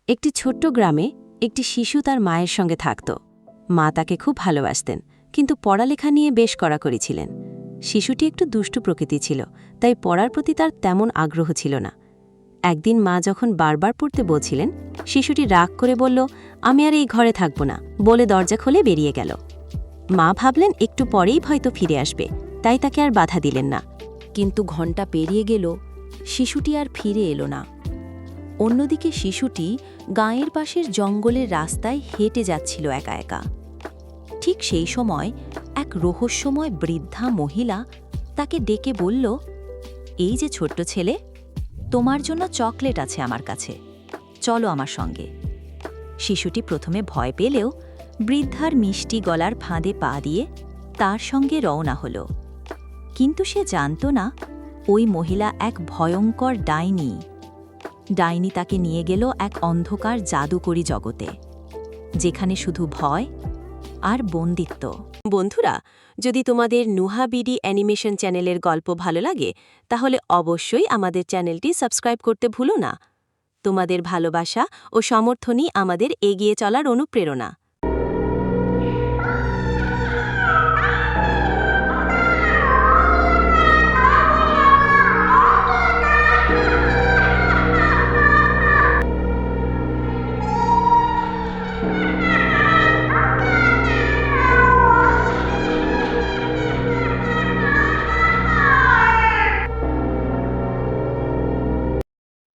একটি ছোট্ট গ্রামে একটি শিশু তার মায়ের সঙ্গে থাকত। মা তাকে খুব ভালোবাসতেন, কিন্তু পড়ালেখা নিয়ে বেশ কড়াকড়ি ছিলেন। শিশুটি একটু দুষ্টু প্রকৃতি ছিল, তাই পড়ার প্রতি তার তেমন আগ্রহ ছিল না। একদিন মা যখন বারবার পড়তে বলছিলেন, শিশুটি রাগ করে বলল, আমি আর এই ঘরে থাকব না, বলে দরজা খুলে বেরিয়ে গেল। মা ভাবলেন একটু পরেই হয়তো ফিরে আসবে, তাই তাকে আর বাধা দিলেন না। কিন্তু ঘণ্টা পেরিয়ে গেল, শিশুটি আর ফিরে এলো না। অন্যদিকে শিশুটি গাঁয়ের পাশের জঙ্গলের রাস্তায় হেঁটে যাচ্ছিল একা একা। ঠিক সেই সময় এক রহস্যময় বৃদ্ধা মহিলা তাকে ডেকে বলল, এই যে ছোট্ট ছেলে, তোমার জন্য চকলেট আছে আমার কাছে, চলো আমার সঙ্গে। শিশুটি প্রথমে ভয় পেলেও বৃদ্ধার মিষ্টি গলার ফাঁদে পা দিয়ে তার সঙ্গে রওনা হল। কিন্তু সে জানত না ওই মহিলা এক ভয়ঙ্কর ডাইনি। ডাইনি তাকে নিয়ে গেল এক অন্ধকার জাদুকরী জগতে, যেখানে শুধু ভয় আর বন্দিত্ব। বন্ধুরা, যদি তোমাদের নুহা বিডি অ্যানিমেশন চ্যানেলের গল্প ভালো লাগে, তাহলে অবশ্যই আমাদের চ্যানেলটি সাবস্ক্রাইব করতে ভুলো না। তোমাদের ভালোবাসা ও সমর্থনই আমাদের এগিয়ে চলার অনুপ্রেরণা।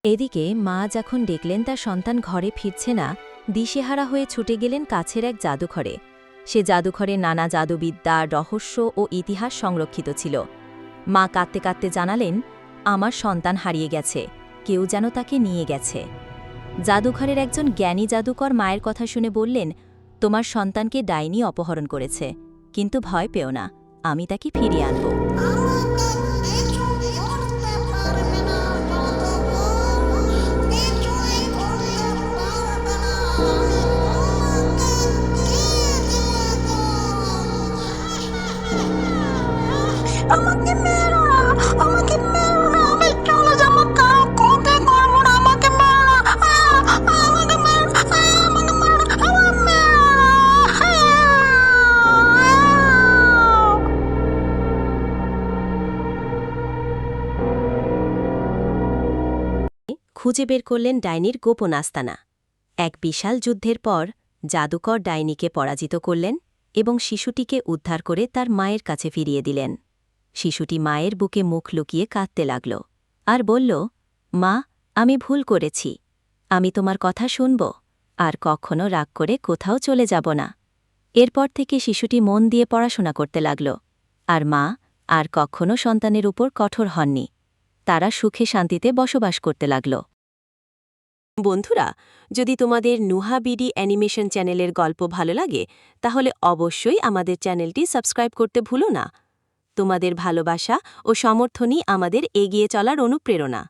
এদিকে মা যখন দেখলেন তার সন্তান ঘরে ফিরছে না, দিশেহারা হয়ে ছুটে গেলেন কাছের এক জাদুঘরে। সে জাদুঘরে নানা জাদুবিদ্যা, রহস্য ও ইতিহাস সংরক্ষিত ছিল। মা কাঁদতে কাঁদতে জানালেন, আমার সন্তান হারিয়ে গেছে, কেউ যেন তাকে নিয়ে গেছে। জাদুঘরের একজন জ্ঞানী জাদুকর মায়ের কথা শুনে বললেন, তোমার সন্তানকে ডাইনি অপহরণ করেছে, কিন্তু ভয় পেও না, আমি তাকে ফিরিয়ে আনব। আমাকে মেরো না, আমাকে মেরো না, আমি চলে যাবো, কাউ কোথায় করবো না, আমাকে মেরো না, আমাকে মেরো না, আমাকে মেরো না, আমাকে মেরো খুঁজে বের করলেন ডাইনির গোপন আস্তানা। এক বিশাল যুদ্ধের পর জাদুকর ডাইনিকে পরাজিত করলেন এবং শিশুটিকে উদ্ধার করে তার মায়ের কাছে ফিরিয়ে দিলেন। শিশুটি মায়ের বুকে মুখ লুকিয়ে কাঁদতে লাগল আর বলল, মা, আমি ভুল করেছি, আমি তোমার কথা শুনব, আর কখনো রাগ করে কোথাও চলে যাব না। এরপর থেকে শিশুটি মন দিয়ে পড়াশোনা করতে লাগল, আর মা আর কখনো সন্তানের উপর কঠোর হননি। তারা সুখে শান্তিতে বসবাস করতে লাগল। বন্ধুরা, যদি তোমাদের নুহা বিডি অ্যানিমেশন চ্যানেলের গল্প ভালো লাগে, তাহলে অবশ্যই আমাদের চ্যানেলটি সাবস্ক্রাইব করতে ভুলো না। তোমাদের ভালোবাসা ও সমর্থনই আমাদের এগিয়ে চলার অনুপ্রেরণা।